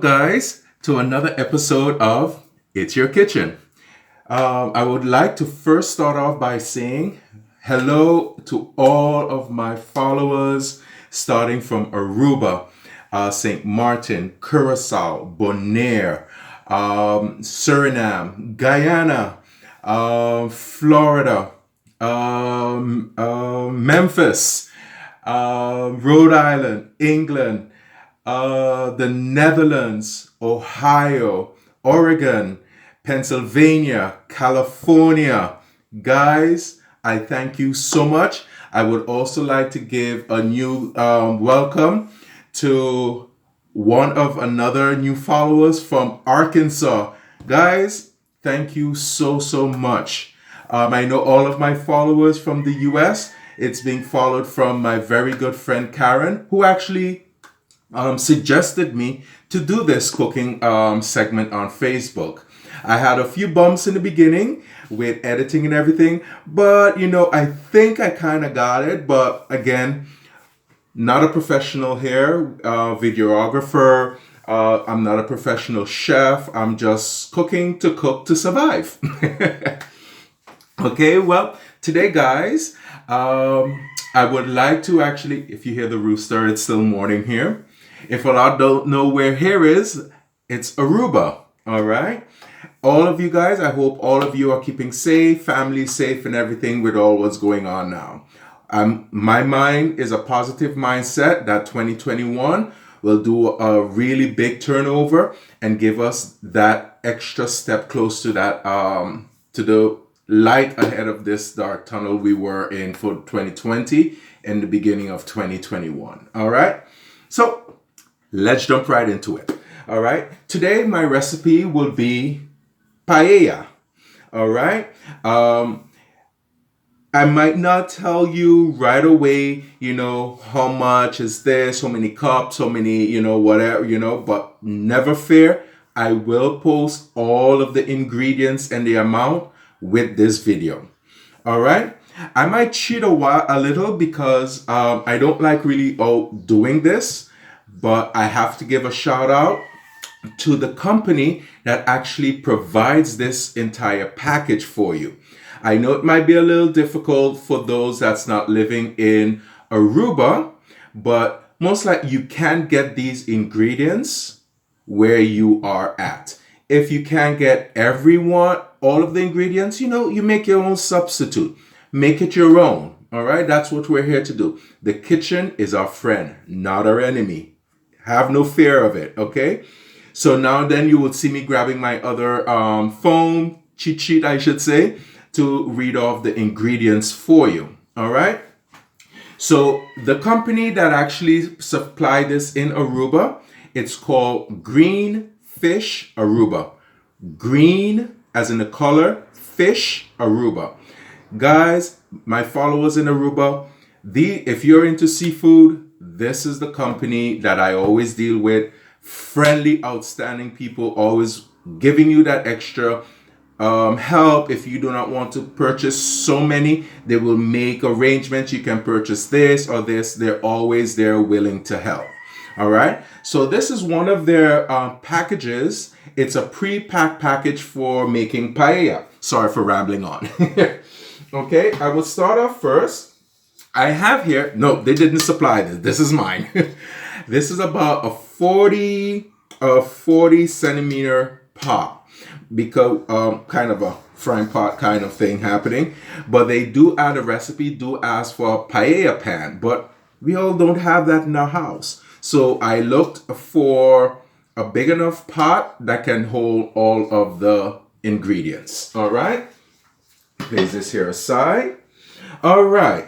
Guys, to another episode of It's Your Kitchen. I would like to first start off by saying hello to all of my followers, starting from Aruba, St. Martin, Curacao, Bonaire, Suriname, Guyana, Florida, Memphis, Rhode Island, England, the Netherlands, Ohio, Oregon, Pennsylvania, California. Guys, I thank you so much. I would also like to give a new welcome to one of another new followers from Arkansas. Guys, thank you so much. I know all of my followers from the US. It's being followed from my very good friend Karen, who actually suggested me to do this cooking segment on Facebook. I had a few bumps in the beginning with editing and everything, but I think I kind of got it. But again, not a professional here, videographer. I'm not a professional chef. I'm just cooking to cook to survive. Okay, well, today, guys, I would like to actually, if you hear the rooster, it's still morning here. If a lot don't know where here is, it's Aruba. All right. All of you guys, I hope all of you are keeping safe, family safe, and everything with all what's going on now. My mind is a positive mindset that 2021 will do a really big turnover and give us that extra step close to that to the light ahead of this dark tunnel we were in for 2020 and the beginning of 2021. All right. So let's jump right into it. All right. Today, my recipe will be paella. All right. I might not tell you right away, how much is this, how many cups, how many, whatever, but never fear. I will post all of the ingredients and the amount with this video. All right. I might cheat a little because I don't like really doing this. But I have to give a shout out to the company that actually provides this entire package for you. I know it might be a little difficult for those that's not living in Aruba, but most likely you can get these ingredients where you are at. If you can't get all of the ingredients, you make your own substitute. Make it your own. All right, that's what we're here to do. The kitchen is our friend, not our enemy. Have no fear of it, okay? So now then you will see me grabbing my other phone, cheat sheet, I should say, to read off the ingredients for you, all right? So the company that actually supplied this in Aruba, it's called Green Fish Aruba. Green, as in the color, fish Aruba. Guys, my followers in Aruba, if you're into seafood, this is the company that I always deal with. Friendly, outstanding people, always giving you that extra help. If you do not want to purchase so many, they will make arrangements. You can purchase this or this. They're always there willing to help. All right. So this is one of their packages. It's a pre-packed package for making paella. Sorry for rambling on. Okay, I will start off first. I have here, no, they didn't supply this. This is mine. This is about a 40 centimeter pot, because kind of a frying pot kind of thing happening. But they do add a recipe, do ask for a paella pan, but we all don't have that in our house. So I looked for a big enough pot that can hold all of the ingredients. All right. Place this here aside. All right.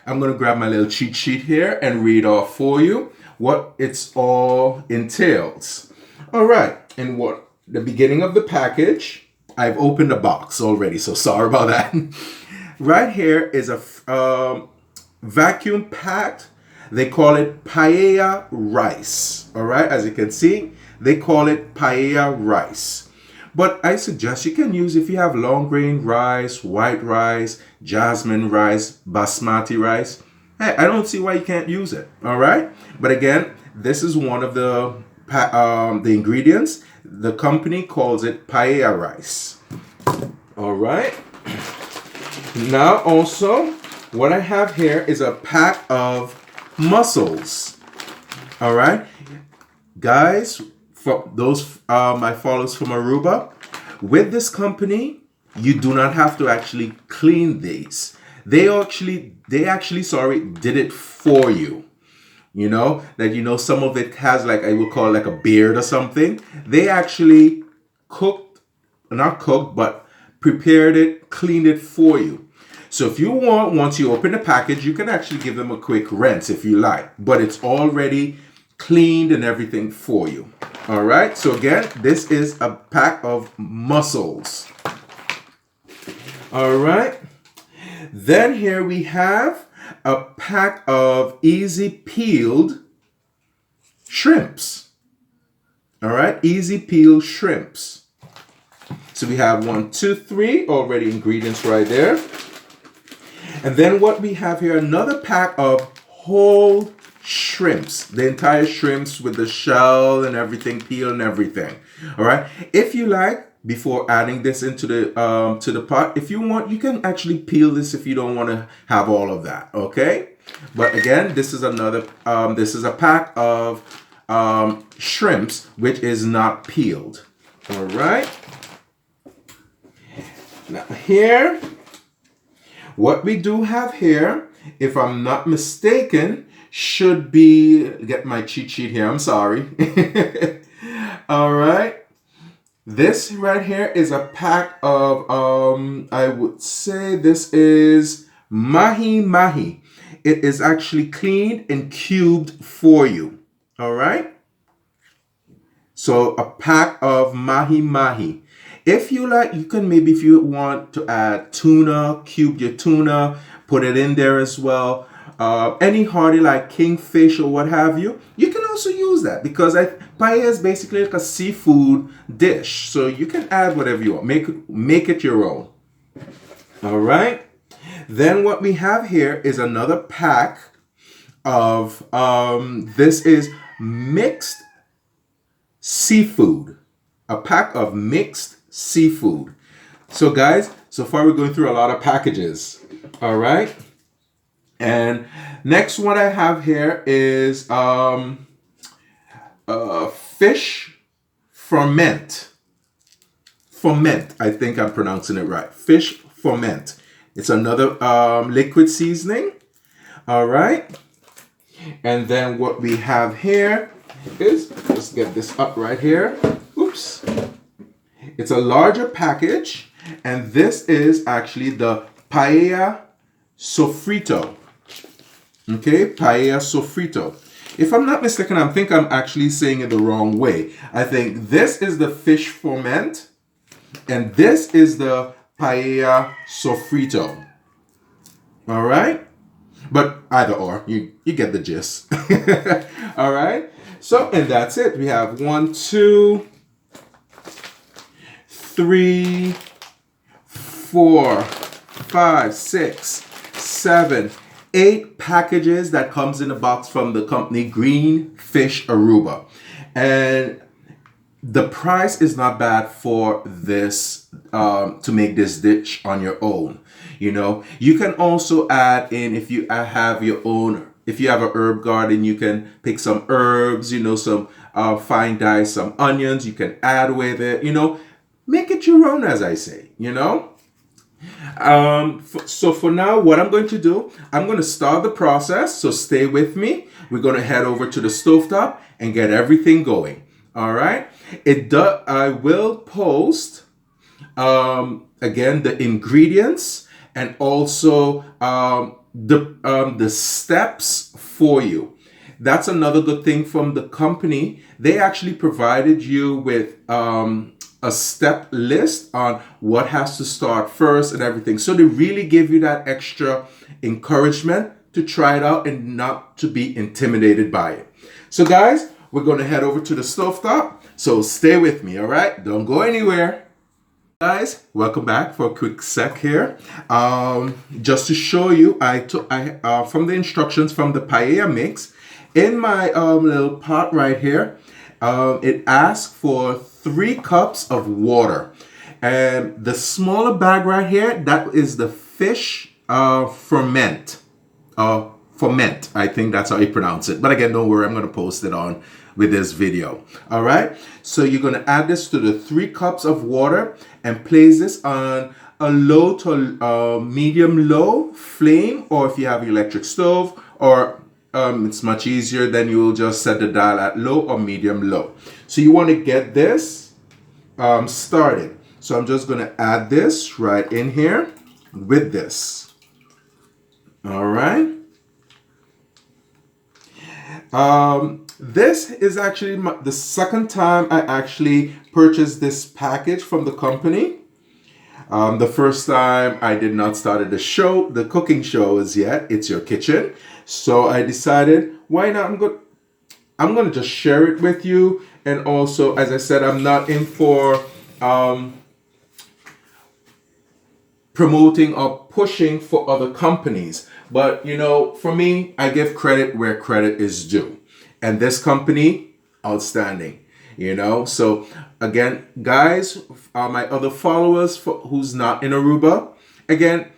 I'm going to grab my little cheat sheet here and read off for you what it's all entails. All right. And what the beginning of the package, I've opened the box already, so sorry about that. Right here is a vacuum packed. They call it paella rice. All right. As you can see, they call it paella rice. But I suggest you can use, if you have long grain rice, white rice, jasmine rice, basmati rice. Hey, I don't see why you can't use it. All right. But again, this is one of the the ingredients. The company calls it paella rice. All right. Now also, what I have here is a pack of mussels. All right, guys, for those my followers from Aruba, with this company, you do not have to actually clean these. They actually, sorry, did it for you. You know, that some of it has, like, I would call it like a beard or something. They actually cooked, not cooked, but prepared it, cleaned it for you. So if you want, once you open the package, you can actually give them a quick rinse if you like, but it's already cleaned and everything for you. All right. So again, this is a pack of mussels. All right. Then here we have a pack of easy peeled shrimps. All right. Easy peeled shrimps. So we have 1, 2, 3 already ingredients right there. And then what we have here, another pack of whole shrimps, the entire shrimps with the shell and everything, peel and everything. All right. If you like, before adding this into the pot, if you want, you can actually peel this if you don't want to have all of that. Okay. But again, this is this is a pack of shrimps which is not peeled. All right. Now here, what we do have here, if I'm not mistaken, should be, get my cheat sheet here, I'm sorry. All right. This right here is a pack of, I would say this is mahi. It is actually cleaned and cubed for you. All right. So a pack of mahi. If you like, you can maybe, if you want to add tuna, cube your tuna, put it in there as well. Any hardy like kingfish or what have you, you can also use that, because paella is basically like a seafood dish. So you can add whatever you want. Make it your own. All right. Then what we have here is another pack of, this is mixed seafood. A pack of mixed seafood. So guys, so far we're going through a lot of packages. All right. And next one I have here is fish ferment. Ferment, I think I'm pronouncing it right. Fish ferment. It's another liquid seasoning. All right. And then what we have here is, let's get this up right here. Oops. It's a larger package, and this is actually the paella sofrito. Okay, paella sofrito. If I'm not mistaken, I think I'm actually saying it the wrong way. I think this is the fish ferment, and this is the paella sofrito. All right, but either or, you get the gist. All right. So, and that's it. We have 1, 2, 3, 4, 5, 6, 7, 8 packages that comes in a box from the company Green Fish Aruba. And the price is not bad for this, to make this dish on your own. You know, you can also add in, if you have your own, if you have an herb garden, you can pick some herbs, you know, some fine dice, some onions, you can add with it, you know, make it your own, as I say, you know. So for now, what I'm going to do, I'm going to start the process. So stay with me. We're going to head over to the stovetop and get everything going. All right. I will post, again, the ingredients and also, the steps for you. That's another good thing from the company. They actually provided you with, a step list on what has to start first and everything. So they really give you that extra encouragement to try it out and not to be intimidated by it. So guys, we're going to head over to the stovetop. So stay with me, all right? Don't go anywhere. Guys, welcome back for a quick sec here. Just to show you, I from the instructions from the paella mix, in my little pot right here, it asks for 3 cups of water. And the smaller bag right here, that is the fish ferment. Ferment, I think that's how you pronounce it. But again, don't worry, I'm going to post it on with this video. All right, so you're going to add this to the 3 cups of water and place this on a low to medium low flame, or if you have an electric stove, or it's much easier, then you will just set the dial at low or medium low. So you want to get this started. So I'm just going to add this right in here with this. All right. This is actually the second time I actually purchased this package from the company. The first time I did not start the cooking show as yet. It's Your Kitchen. So I decided, why not? I'm going to just share it with you. And also, as I said, I'm not in for promoting or pushing for other companies. But, you know, for me, I give credit where credit is due. And this company, outstanding, you know. So again, guys, my other followers who's not in Aruba, again,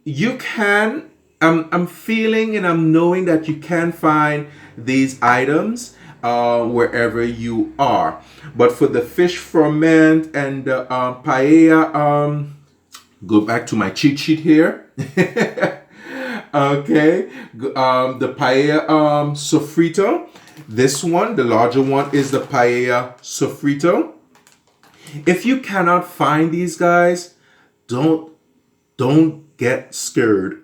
you can, I'm feeling and I'm knowing that you can find these items wherever you are. But for the fish ferment and the paella, go back to my cheat sheet here. Okay, the paella sofrito. This one, the larger one, is the paella sofrito. If you cannot find these guys, don't get scared.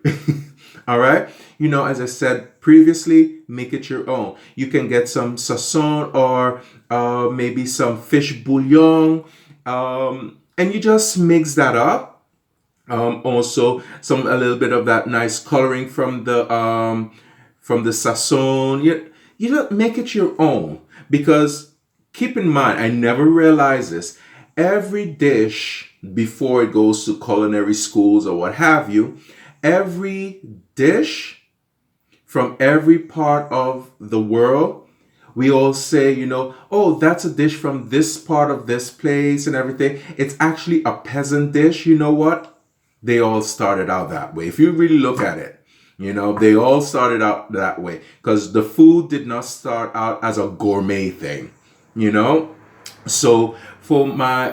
All right, you know, as I said previously, make it your own. You can get some sazon or maybe some fish bouillon, and you just mix that up. Also, a little bit of that nice coloring from the sazon. You don't make it your own, because keep in mind, I never realized this. Every dish, before it goes to culinary schools or what have you, every dish from every part of the world, we all say, you know, oh, that's a dish from this part of this place and everything. It's actually a peasant dish. You know what? They all started out that way. If you really look at it, you know, they all started out that way, because the food did not start out as a gourmet thing, you know. So for my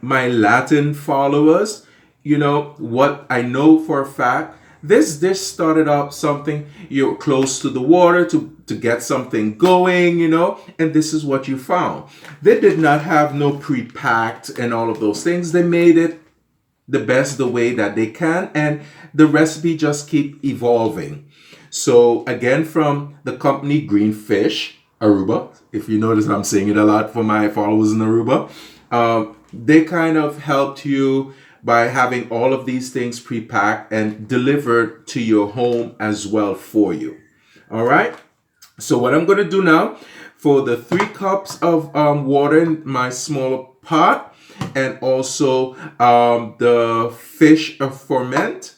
my Latin followers, you know, what I know for a fact, this dish started out something, you're close to the water to get something going, you know, and this is what you found. They did not have no pre-packed and all of those things. They made it the best the way that they can, and the recipe just keep evolving. So again, from the company Greenfish Aruba, if you notice I'm saying it a lot for my followers in Aruba, they kind of helped you by having all of these things pre-packed and delivered to your home as well for you. All right, so what I'm going to do now, for the 3 cups of water in my smaller pot, and also the fish ferment,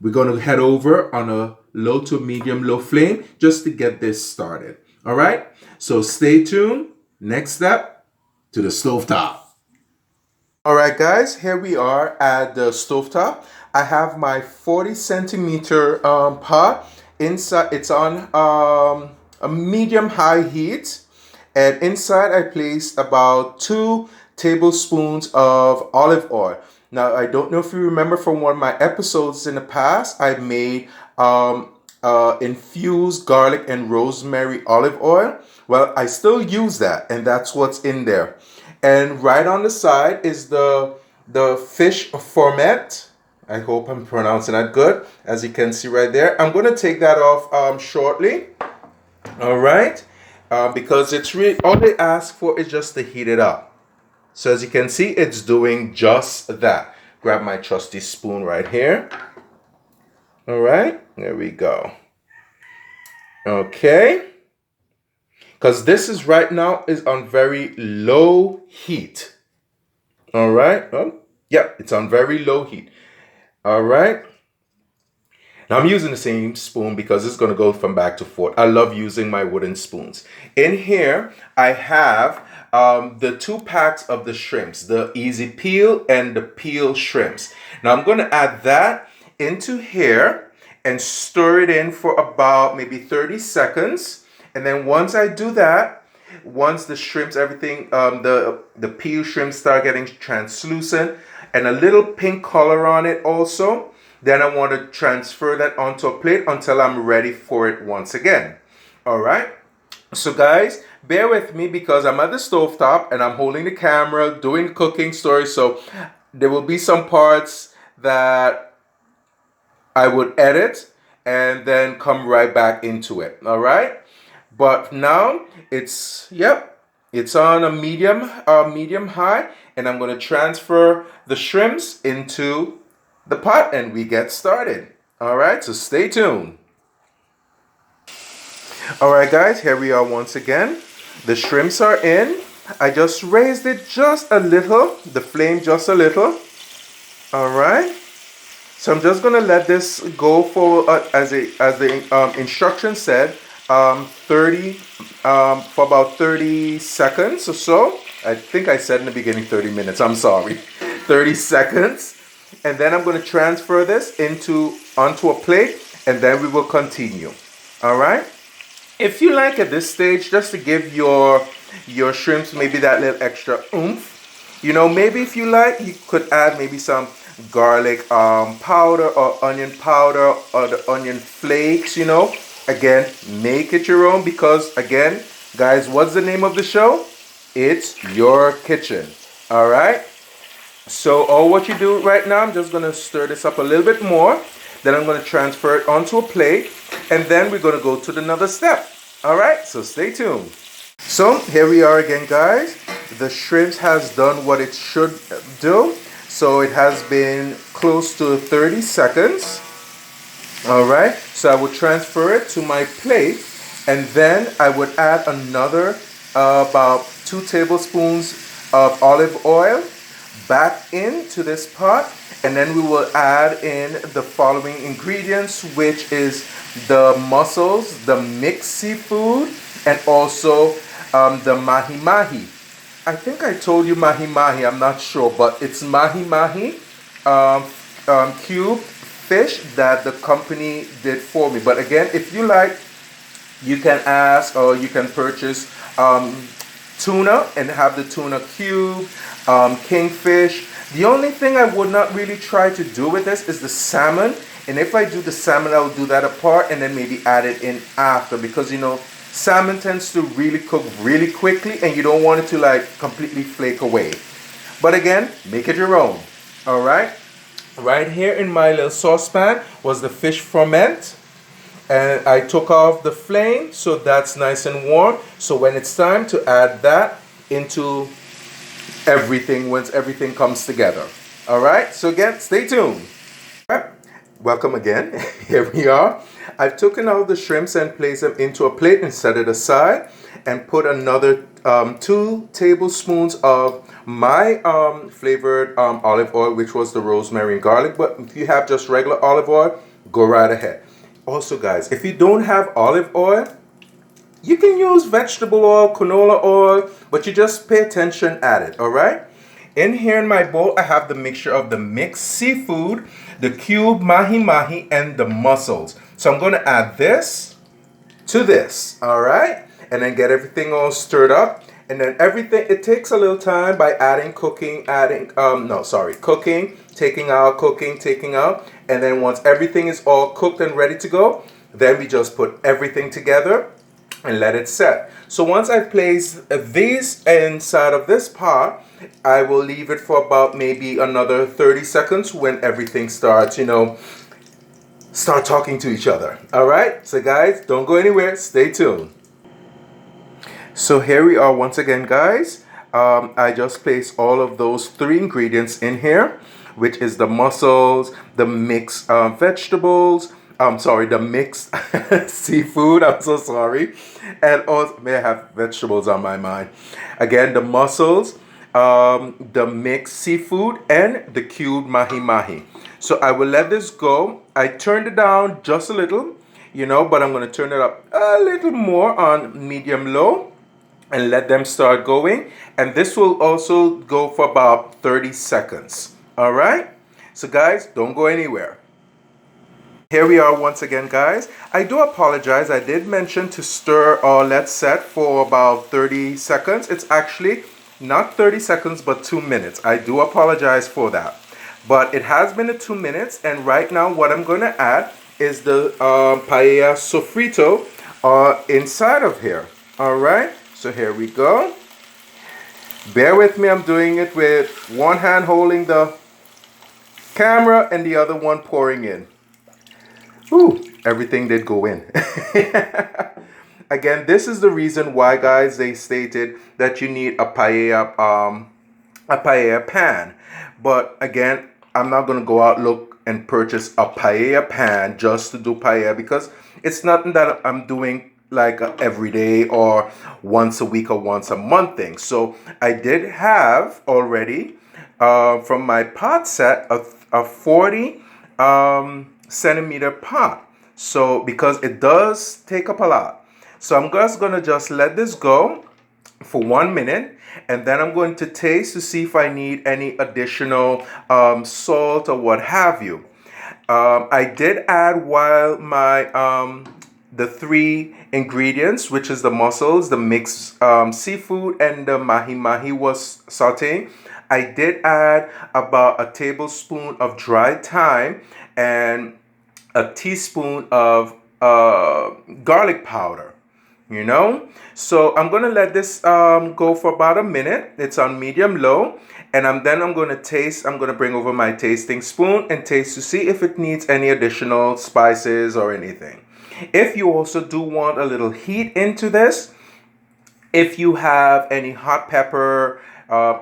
we're going to head over on a low to medium low flame just to get this started. All right, so stay tuned. Next step, to the stovetop. All right, guys, here we are at the stovetop. I have my 40 centimeter pot. Inside, it's on a medium high heat, and inside I placed about 2 tablespoons of olive oil. Now, I don't know if you remember from one of my episodes in the past, I made infused garlic and rosemary olive oil. Well, I still use that, and that's what's in there. And right on the side is the fish ferment. I hope I'm pronouncing that good. As you can see right there, I'm going to take that off shortly. All right, because it's really, all they ask for is just to heat it up. So as you can see, it's doing just that. Grab my trusty spoon right here. All right, there we go. Okay, because this is right now is on very low heat. All right, yeah, it's on very low heat. All right, Now I'm using the same spoon because it's going to go from back to forth. I love using my wooden spoons. In here, I have the 2 packs of the shrimps, the easy peel and the peel shrimps. Now I'm going to add that into here and stir it in for about maybe 30 seconds. And then once I do that, once the shrimps, everything, the peel shrimps start getting translucent and a little pink color on it also, then I want to transfer that onto a plate until I'm ready for it once again. All right. So guys, bear with me because I'm at the stovetop and I'm holding the camera, doing the cooking story. So there will be some parts that I would edit and then come right back into it. All right. But now it's, yep, it's on a medium high, and I'm going to transfer the shrimps into the pot and we get started. All right, so stay tuned. All right, guys, here we are once again. The shrimps are in. I just raised it just a little, the flame just a little. All right. So I'm just gonna let this go for as the instruction said, 30 for about 30 seconds or so. I think I said in the beginning 30 minutes. I'm sorry, 30 seconds, and then I'm gonna transfer this onto a plate, and then we will continue. All right. If you like at this stage, just to give your shrimps maybe that little extra oomph, maybe if you like, you could add maybe some garlic powder or onion powder or the onion flakes. Again, make it your own because, again, guys, what's the name of the show? It's your kitchen. All right. So all what you do right now, I'm just going to stir this up a little bit more. Then I'm going to transfer it onto a plate, and then we're going to go to another step. All right, so stay tuned. So here we are again, guys. The shrimps has done what it should do. So it has been close to 30 seconds. All right, so I would transfer it to my plate, and then I would add another about 2 tablespoons of olive oil back into this pot, and then we will add in the following ingredients, which is the mussels, the mixed seafood, and also the mahi mahi. I think I told you mahi mahi, I'm not sure, but it's mahi mahi cube fish that the company did for me. But again, if you like, you can ask or you can purchase tuna and have the tuna cube, kingfish. The only thing I would not really try to do with this is the salmon. And if I do the salmon, I will do that apart and then maybe add it in after, because salmon tends to really cook really quickly and you don't want it to like completely flake away. But again, make it your own. All right. Right here in my little saucepan was the fish ferment. And I took off the flame so that's nice and warm. So when it's time to add that into everything, once everything comes together. All right, so again, stay tuned. All right. Welcome again. Here we are. I've taken out the shrimps and placed them into a plate and set it aside, and put another 2 tablespoons of my flavored olive oil, which was the rosemary and garlic. But if you have just regular olive oil, go right ahead. Also, guys, if you don't have olive oil, you can use vegetable oil, canola oil, but you just pay attention at it, all right? In here in my bowl, I have the mixture of the mixed seafood, the cube mahi mahi, and the mussels. So I'm going to add this to this, all right? And then get everything all stirred up. And then everything, it takes a little time by cooking, taking out, cooking, taking out. And then once everything is all cooked and ready to go, then we just put everything together and let it set. So once I place these inside of this pot, I will leave it for about maybe another 30 seconds when everything starts, start talking to each other. All right, so guys, don't go anywhere. Stay tuned. So here we are once again, guys. I just placed all of those 3 ingredients in here, which is the mussels, the mixed vegetables, the mixed seafood. I'm so sorry. And also, may I have vegetables on my mind. Again, the mussels, the mixed seafood, and the cubed mahi mahi. So I will let this go I turned it down just a little, but I'm going to turn it up a little more on medium low and let them start going. And this will also go for about 30 seconds. All right? So guys, don't go anywhere. Here we are once again, guys. I do apologize. I did mention to stir or let set for about 30 seconds. It's actually not 30 seconds, but 2 minutes. I do apologize for that. But it has been 2 minutes, and right now what I'm going to add is the paella sofrito inside of here. All right, so here we go. Bear with me, I'm doing it with one hand holding the camera and the other one pouring in. Ooh, everything did go in. Again, this is the reason why, guys, they stated that you need a paella pan. But again, I'm not going to go out look and purchase a paella pan just to do paella, because it's nothing that I'm doing like every day or once a week or once a month thing. So I did have already from my pot set a 40 centimeter pot. So because it does take up a lot. So I'm just going to just let this go for 1 minute, and then I'm going to taste to see if I need any additional salt or what have you. I did add, while my the 3 ingredients, which is the mussels, the mixed seafood, and the mahi mahi was sauteing, I did add about a tablespoon of dried thyme and a teaspoon of garlic powder. So I'm gonna let this go for about a minute. It's on medium low, and I'm gonna taste. I'm gonna bring over my tasting spoon and taste to see if it needs any additional spices or anything. If you also do want a little heat into this, if you have any hot pepper,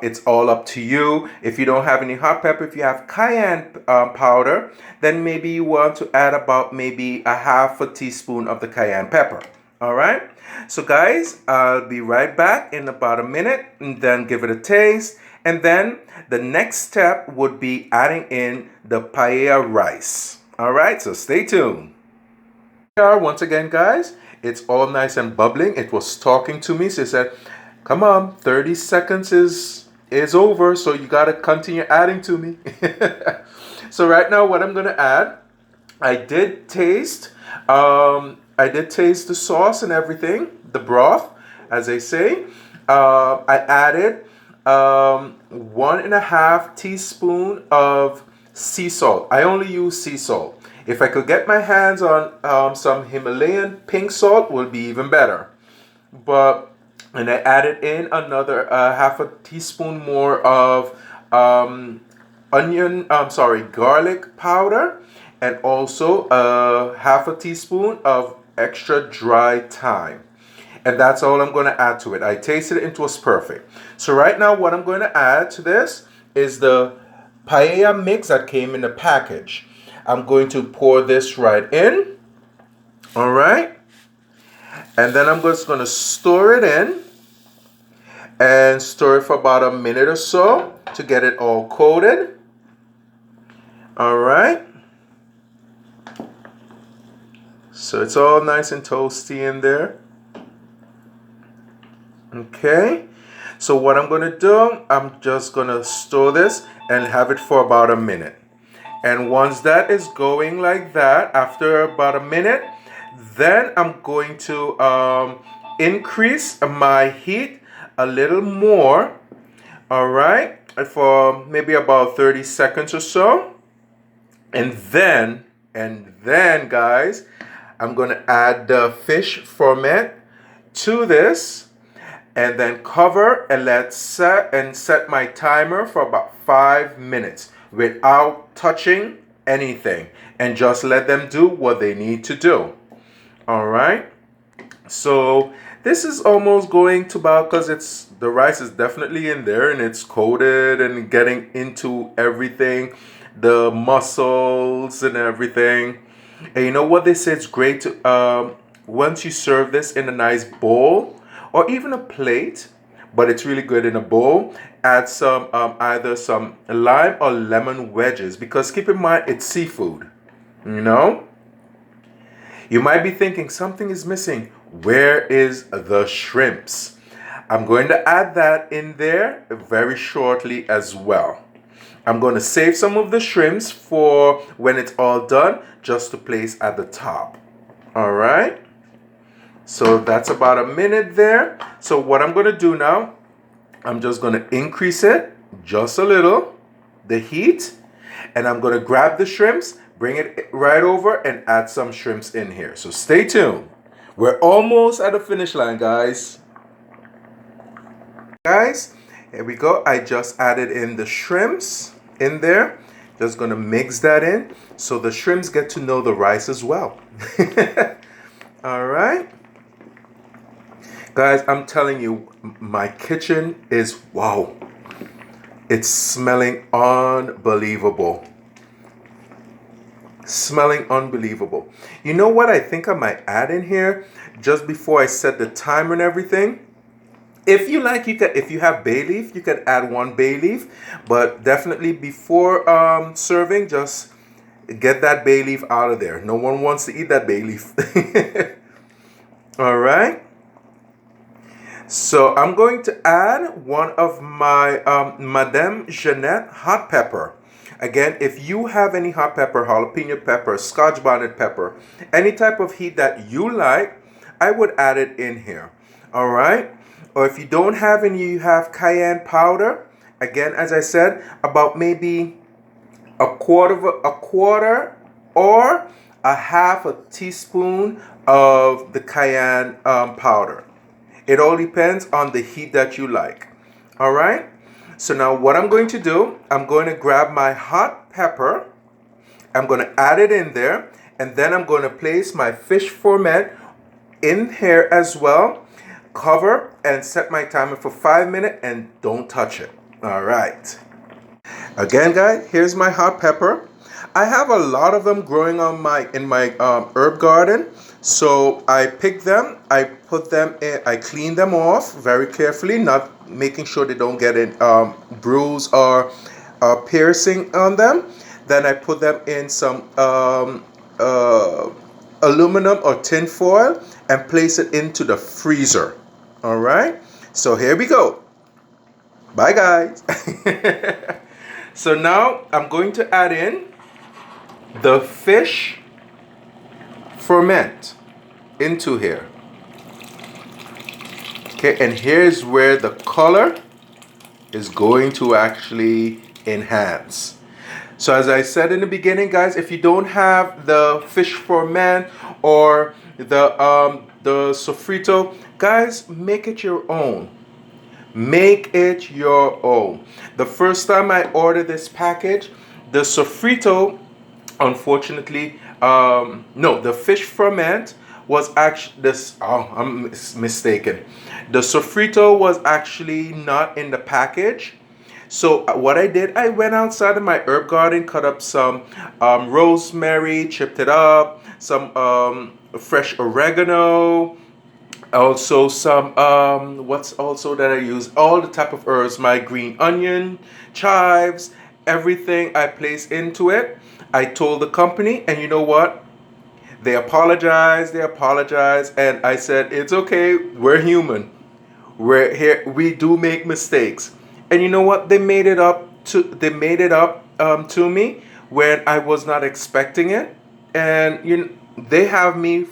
it's all up to you. If you don't have any hot pepper, if you have cayenne powder, then maybe you want to add about maybe a half a teaspoon of the cayenne pepper. All right. So guys, I'll be right back in about a minute, and then give it a taste. And then the next step would be adding in the paella rice. All right. So stay tuned. Once again, guys, it's all nice and bubbling. It was talking to me. So it said, come on, 30 seconds is over. So you got to continue adding to me. So right now what I'm going to add, I did taste the sauce and everything, the broth, as they say. I added 1.5 teaspoon of sea salt. I only use sea salt. If I could get my hands on some Himalayan pink salt, would be even better. And I added in another half a teaspoon more of garlic powder, and also half a teaspoon of extra dry thyme. And that's all I'm going to add to it. I tasted it and it was perfect. So right now what I'm going to add to this is the paella mix that came in the package. I'm going to pour this right in. All right. And then I'm just going to stir it in. And stir it for about a minute or so to get it all coated. All right. So it's all nice and toasty in there. Okay. So what I'm going to do, I'm just going to stir this and have it for about a minute. And once that is going like that, after about a minute, then I'm going to increase my heat a little more. All right. For maybe about 30 seconds or so. And then, guys, I'm going to add the fish ferment to this, and then cover and set my timer for about 5 minutes without touching anything, and just let them do what they need to do. All right. So this is almost going to about, because the rice is definitely in there and it's coated and getting into everything, the mussels and everything. And you know what, they say it's great to once you serve this in a nice bowl or even a plate, but it's really good in a bowl, add some either some lime or lemon wedges, because keep in mind it's seafood. You know? You might be thinking something is missing. Where is the shrimps? I'm going to add that in there very shortly as well. I'm going to save some of the shrimps for when it's all done, just to place at the top. All right. So that's about a minute there. So what I'm going to do now, I'm just going to increase it just a little, the heat, and I'm going to grab the shrimps, bring it right over, and add some shrimps in here. So stay tuned. We're almost at the finish line, guys. Guys, here we go. I just added in the shrimps in there. Just going to mix that in so the shrimps get to know the rice as well. All right. Guys, I'm telling you, my kitchen is, wow. It's smelling unbelievable. Smelling unbelievable. You know what I think I might add in here just before I set the timer and everything? If you like, you can. If you have bay leaf, you can add 1 bay leaf. But definitely before serving, just get that bay leaf out of there. No one wants to eat that bay leaf. All right. So I'm going to add one of my Madame Jeanette hot pepper. Again, if you have any hot pepper, jalapeno pepper, scotch bonnet pepper, any type of heat that you like, I would add it in here. All right. Or if you don't have any, you have cayenne powder. Again, as I said, about maybe a quarter or a half a teaspoon of the cayenne powder. It all depends on the heat that you like. All right. So now what I'm going to do, I'm going to grab my hot pepper. I'm going to add it in there. And then I'm going to place my fish format in here as well. Cover and set my timer for 5 minutes and don't touch it. All right. Again, guys, here's my hot pepper. I have a lot of them growing on in my herb garden. So I pick them, I put them in, I clean them off very carefully, not making sure they don't get in bruise or piercing on them. Then I put them in some aluminum or tin foil and place it into the freezer. All right. So here we go. Bye, guys. So now I'm going to add in the fish ferment into here. Okay, and here's where the color is going to actually enhance. So as I said in the beginning, guys, if you don't have the fish ferment or the sofrito, guys, make it your own. Make it your own. The first time I ordered this package, the sofrito, unfortunately, no, the fish ferment was actually this. Oh, I'm mistaken. The sofrito was actually not in the package. So what I did, I went outside of my herb garden, cut up some rosemary, chipped it up, some fresh oregano. Also some what's also that I use, all the type of herbs, my green onion, chives, everything I place into it. I told the company, and you know what? They apologized, and I said, it's okay, we're human. We're here, we do make mistakes. And you know what? They made it up to me when I was not expecting it. And they have me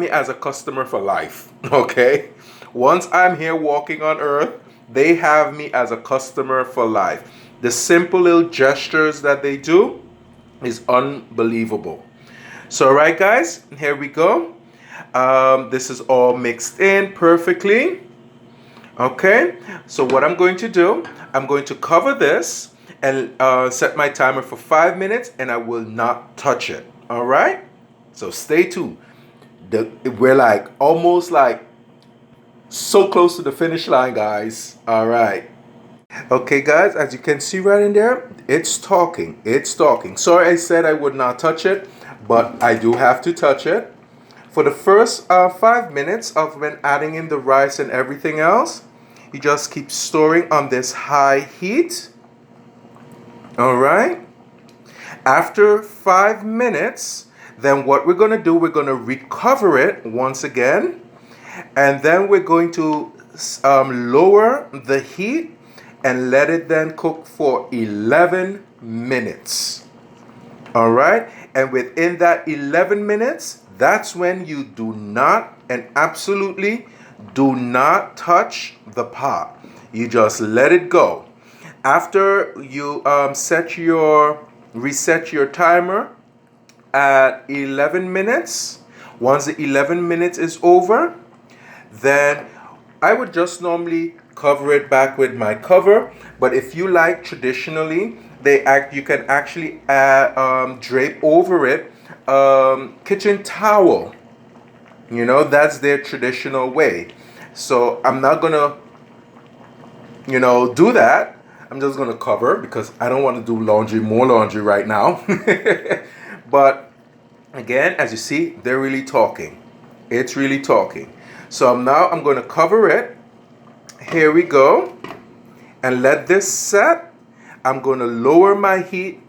as a customer for life. Okay? Once I'm here walking on earth, they have me as a customer for life. The simple little gestures that they do is unbelievable. So, all right, guys, here we go. This is all mixed in perfectly. Okay, so what I'm going to do, I'm going to cover this and set my timer for 5 minutes, and I will not touch it. All right, so stay tuned. We're like almost like so close to the finish line, guys. All right. Okay, guys, as you can see right in there, it's talking. It's talking. Sorry, I said I would not touch it, but I do have to touch it. For the first 5 minutes of when adding in the rice and everything else, you just keep stirring on this high heat. All right. After 5 minutes, then what we're going to do, we're going to recover it once again. And then we're going to lower the heat and let it then cook for 11 minutes. All right. And within that 11 minutes, that's when you do not and absolutely do not touch the pot. You just let it go. After you reset your timer at 11 minutes, once the 11 minutes is over, then I would just normally cover it back with my cover. But if you like, traditionally, you can actually drape over it kitchen towel. You know, that's their traditional way. So I'm not gonna, do that. I'm just gonna cover because I don't want to do more laundry right now. But again, as you see, they're really talking. It's really talking. So now I'm going to cover it. Here we go. And let this set. I'm going to lower my heat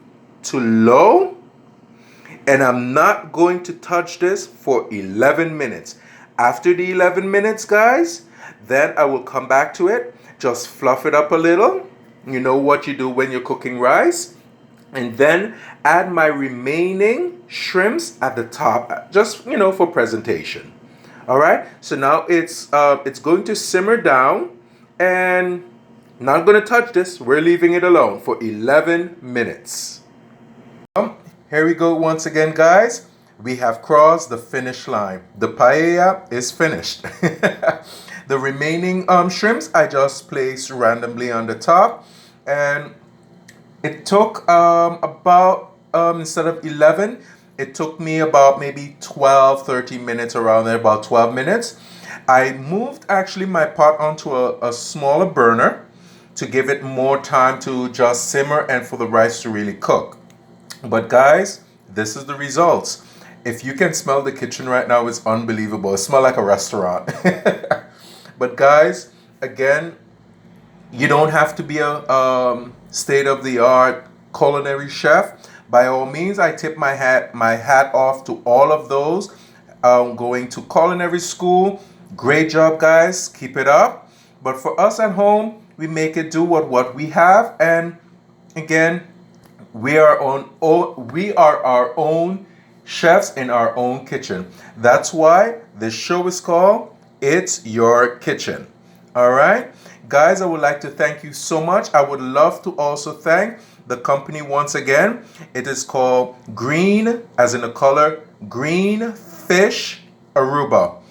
to low. And I'm not going to touch this for 11 minutes. After the 11 minutes, guys, then I will come back to it. Just fluff it up a little. You know what you do when you're cooking rice. And then add my remaining shrimps at the top, just, for presentation. All right. So now it's going to simmer down, and not going to touch this. We're leaving it alone for 11 minutes. Here we go once again, guys. We have crossed the finish line. The paella is finished. The remaining shrimps I just placed randomly on the top, and it took about instead of 11, it took me about maybe 12, 13 minutes, around there, about 12 minutes. I moved actually my pot onto a smaller burner to give it more time to just simmer and for the rice to really cook. But guys, this is the results. If you can smell the kitchen right now, it's unbelievable. It smells like a restaurant. But guys, again, you don't have to be a state-of-the-art culinary chef. By all means, I tip my hat off to all of those going to culinary school. Great job, guys. Keep it up. But for us at home, we make it do what we have. And again, we are our own chefs in our own kitchen. That's why this show is called It's Your Kitchen. All right. Guys, I would like to thank you so much. I would love to also thank the company once again. It is called Green, as in the color, Green Fish Aruba.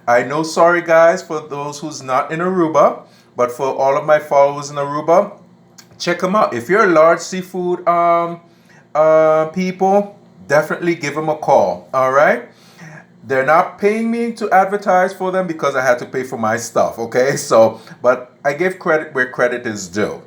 I know, sorry guys, for those who's not in Aruba, but for all of my followers in Aruba, check them out. If you're a large seafood people, definitely give them a call. All right. They're not paying me to advertise for them because I had to pay for my stuff, okay? So, but I give credit where credit is due.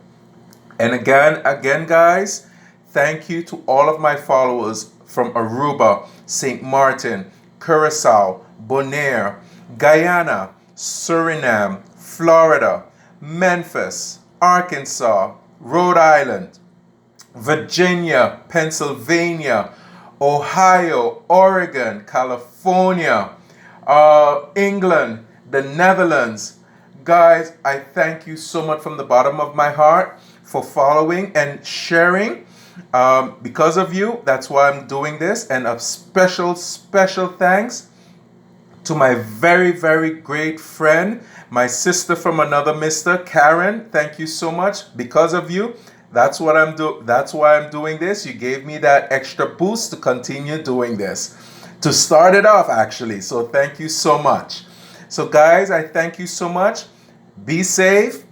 And again, guys, thank you to all of my followers from Aruba, St. Martin, Curacao, Bonaire, Guyana, Suriname, Florida, Memphis, Arkansas, Rhode Island, Virginia, Pennsylvania, Ohio, Oregon, California, England, the Netherlands. Guys, I thank you so much from the bottom of my heart for following and sharing. Because of you, that's why I'm doing this. And a special thanks to my very, very great friend, my sister from another mister, Karen. Thank you so much. Because of you, that's why I'm doing this. You gave me that extra boost to continue doing this, to start it off actually. So thank you so much. So guys, I thank you so much. Be safe.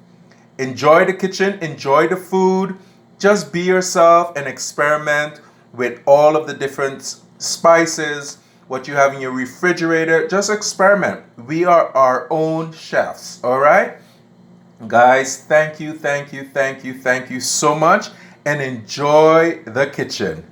Enjoy the kitchen. Enjoy the food. Just be yourself and experiment with all of the different spices, what you have in your refrigerator. Just experiment. We are our own chefs. All right. Guys, thank you so much, and enjoy the kitchen.